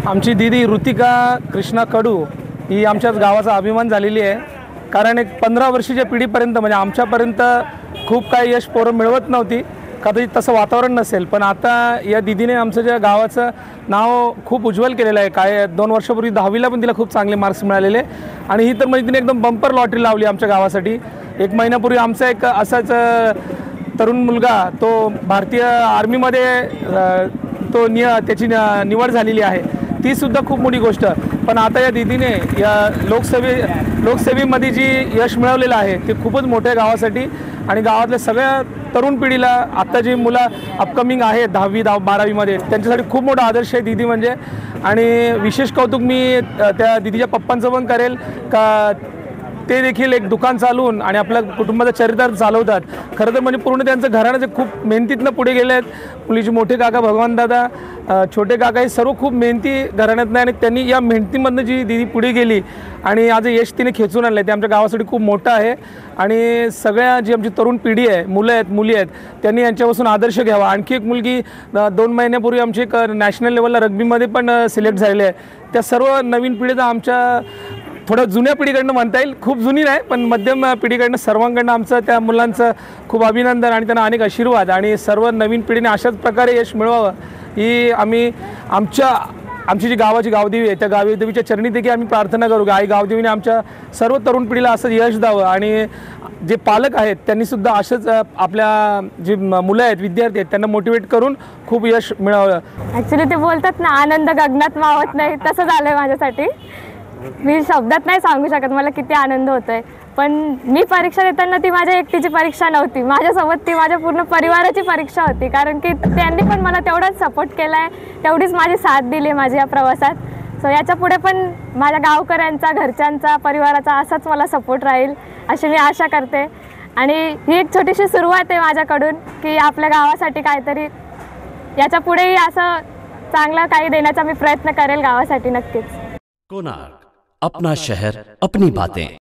आमची दीदी ऋतिका कृष्णा कडू ही आमच्याच गावाचा अभिमान झालेली आहे। कारण एक 15 वर्षाच्या पिढीपर्यंत म्हणजे आमच्यापर्यंत खूप काही यश पोरं मिळवत नव्हती, कदाचित तसं वातावरण नसेल, पण आता या दीदीने आमचं ज्या गावाचं नाव खूप उज्ज्वल केलेलं आहे। काय 2 वर्षापूर्वी 10वीला पण तिला खूप चांगले मार्क्स मिळालेले आणि ही तर म्हणजे तिने एकदम बंपर लॉटरी लावली आमच्या गावासाठी। 1 महिन्यापूर्वी आमचा एक असाच तरुण मुलगा तो भारतीय आर्मीमध्ये त्याची निवड झालेली आहे, ती सुद्धा खूप मोठी गोष्ट। पण आता या दीदीने या लोकसेवेमध्ये जी यश मिळवलेलं आहे ते खूपच मोठ्या गावासाठी आणि गावातल्या सगळ्या तरुण पिढीला, आता जी मुलं अपकमिंग आहेत 10वी 12वीमध्ये, त्यांच्यासाठी खूप मोठा आदर्श आहे दीदी म्हणजे। आणि विशेष कौतुक मी त्या दीदीच्या पप्पांचं पण करेल का ते देखील एक दुकान चालवून आणि आपल्या कुटुंबाचं चरित्र चालवतात। खरं तर म्हणजे पूर्ण त्यांचं घराणं जे खूप मेहनतीतनं पुढे गेले आहेत। मुलीचे मोठे काका भगवानदादा, छोटे काका हे सर्व खूप मेहनती घराण्यातनं आणि त्यांनी या मेहनतीमधनं जी दीदी पुढे गेली आणि आज यश तिने खेचून आणलं आहे ते आमच्या गावासाठी खूप मोठं आहे। आणि सगळ्या जी आमची तरुण पिढी आहे, मुलं आहेत मुली आहेत, त्यांनी यांच्यापासून आदर्श घ्यावा। आणखी एक मुलगी 2 महिन्यापूर्वी आमची एक नॅशनल लेवलला रग्बीमध्ये पण सिलेक्ट झालेली आहे। त्या सर्व नवीन पिढीचा आमच्या थोडं जुन्या पिढीकडनं म्हणता येईल, खूप जुनी नाही पण मध्यम पिढीकडनं सर्वांकडनं आमचं त्या मुलांचं खूप अभिनंदन आणि त्यांना अनेक आशीर्वाद। आणि सर्व नवीन पिढीने अशाच प्रकारे यश मिळवावं ही आमची जी गावाची गावदेवी आहे त्या गावदेवीच्या चरणी देखील आम्ही प्रार्थना करू की आई गावदेवीने आमच्या सर्व तरुण पिढीला असं यश द्यावं आणि जे पालक आहेत त्यांनीसुद्धा असंच आपल्या जी मुलं आहेत, विद्यार्थी आहेत, त्यांना मोटिवेट करून खूप यश मिळावं। ॲक्च्युली ते बोलतात ना, आनंद गगनात मावत नाही, तसं झालं आहे माझ्यासाठी। मी शब्दात नाही सांगू शकत मला किती आनंद होतो आहे। पण मी परीक्षा देताना ती माझ्या एकटीची परीक्षा नव्हती, माझ्यासोबत ती माझ्या पूर्ण परिवाराची परीक्षा होती। कारण की त्यांनी पण मला तेवढाच सपोर्ट केला आहे, तेवढीच माझी साथ दिली माझ्या या प्रवासात। सो याच्या पुढे पण माझ्या गावकऱ्यांचा, घरच्यांचा, परिवाराचा असाच मला सपोर्ट राहील अशी मी आशा करते। आणि ही एक छोटीशी सुरुवात आहे माझ्याकडून की आपल्या गावासाठी काहीतरी याच्या पुढेही असं चांगलं काही देण्याचा मी प्रयत्न करेल गावासाठी नक्कीच। कोणार्क, अपना शहर अपनी बातें।